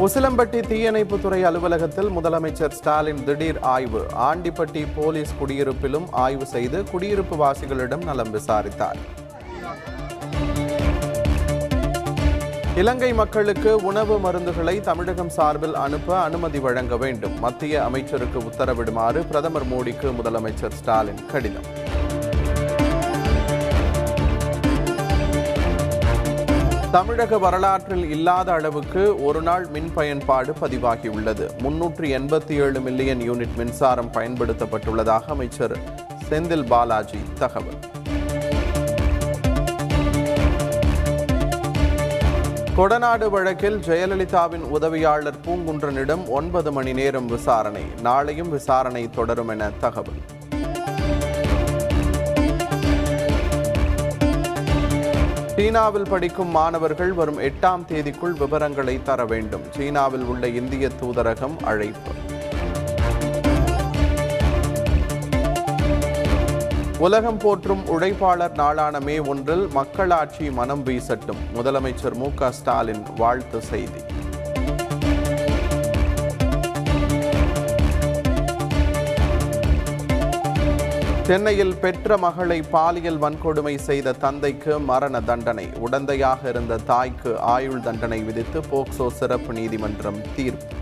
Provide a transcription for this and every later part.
உசிலம்பட்டி தீயணைப்புத்துறை அலுவலகத்தில் முதலமைச்சர் ஸ்டாலின் திடீர் ஆய்வு. ஆண்டிப்பட்டி போலீஸ் குடியிருப்பிலும் ஆய்வு செய்து குடியிருப்பு வாசிகளிடம் நலம் விசாரித்தார். இலங்கை மக்களுக்கு உணவு மருந்துகளை தமிழகம் சார்பில் அனுப்ப அனுமதி வழங்க வேண்டும். மத்திய அமைச்சருக்கு உத்தரவிடுமாறு பிரதமர் மோடிக்கு முதலமைச்சர் ஸ்டாலின் கடிதம். தமிழக வரலாற்றில் இல்லாத அளவுக்கு ஒருநாள் மின் பயன்பாடு பதிவாகியுள்ளது. 387 மில்லியன் யூனிட் மின்சாரம் பயன்படுத்தப்பட்டுள்ளதாக அமைச்சர் செந்தில் பாலாஜி தகவல். கொடநாடு வழக்கில் ஜெயலலிதாவின் உதவியாளர் பூங்குன்றனிடம் 9 மணி நேரம் விசாரணை. நாளையும் விசாரணை தொடரும் என தகவல். சீனாவில் படிக்கும் மாணவர்கள் வரும் 8ஆம் தேதிக்குள் விவரங்களை தர வேண்டும். சீனாவில் உள்ள இந்திய தூதரகம் அழைப்பு. உலகம் போற்றும் உழைப்பாளர் நாளான மே 1 மக்களாட்சி மனம் வீசட்டும். முதலமைச்சர் மு.க. ஸ்டாலின் வாழ்த்து செய்தி. சென்னையில் பெற்ற மகளை பாலியல் வன்கொடுமை செய்த தந்தைக்கு மரண தண்டனை. உடந்தையாக இருந்த தாய்க்கு ஆயுள் தண்டனை விதித்து போக்சோ சிறப்பு நீதிமன்றம் தீர்ப்பு.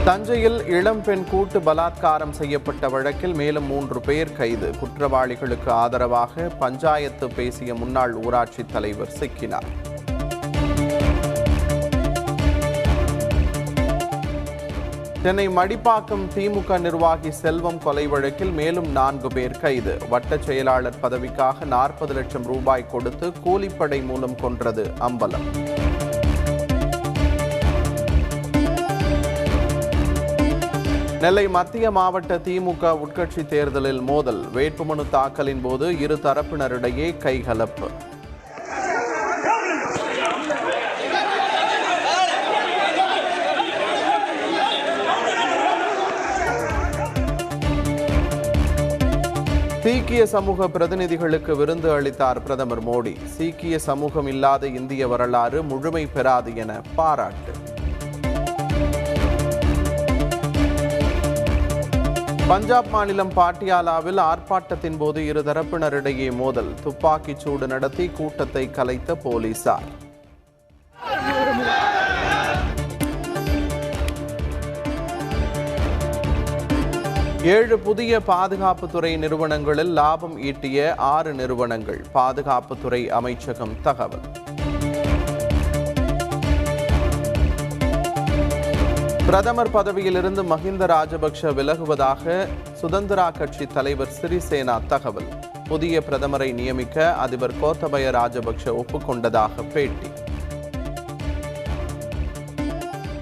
தஞ்சையில் இளம்பெண் கூட்டு பலாத்காரம் செய்யப்பட்ட வழக்கில் மேலும் 3 பேர் கைது. குற்றவாளிகளுக்கு ஆதரவாக பஞ்சாயத்து பேசிய முன்னாள் ஊராட்சி தலைவர் சிக்கினார். சென்னை மடிப்பாக்கம் திமுக நிர்வாகி செல்வம் கொலை வழக்கில் மேலும் 4 பேர் கைது. வட்ட செயலாளர் பதவிக்காக 40 லட்சம் ரூபாய் கொடுத்து கூலிப்படை மூலம் கொன்றது அம்பலம். நெல்லை மத்திய மாவட்ட திமுக உட்கட்சி தேர்தலில் மோதல். வேட்புமனு தாக்கலின் போது இரு தரப்பினரிடையே கைகலப்பு. சீக்கிய சமூக பிரதிநிதிகளுக்கு விருந்து அளித்தார் பிரதமர் மோடி. சீக்கிய சமூகம் இல்லாத இந்திய வரலாறு முழுமை பெறாது என பாராட்டு. பஞ்சாப் மாநிலம் பாட்டியாலாவில் ஆர்ப்பாட்டத்தின் போது இரு தரப்பினரிடையே மோதல். துப்பாக்கிச் சூடு நடத்தி கூட்டத்தை கலைத்த போலீசார். ஏழு புதிய பாதுகாப்புத்துறை நிறுவனங்களில் லாபம் ஈட்டிய 6 நிறுவனங்கள். பாதுகாப்புத்துறை அமைச்சகம் தகவல். பிரதமர் பதவியிலிருந்து மஹிந்த ராஜபக்ஷ விலகுவதாக சுதந்திரா கட்சி தலைவர் சிறிசேனா தகவல். புதிய பிரதமரை நியமிக்க அதிபர் கோத்தபய ராஜபக்ஷ ஒப்புக்கொண்டதாக பேட்டி.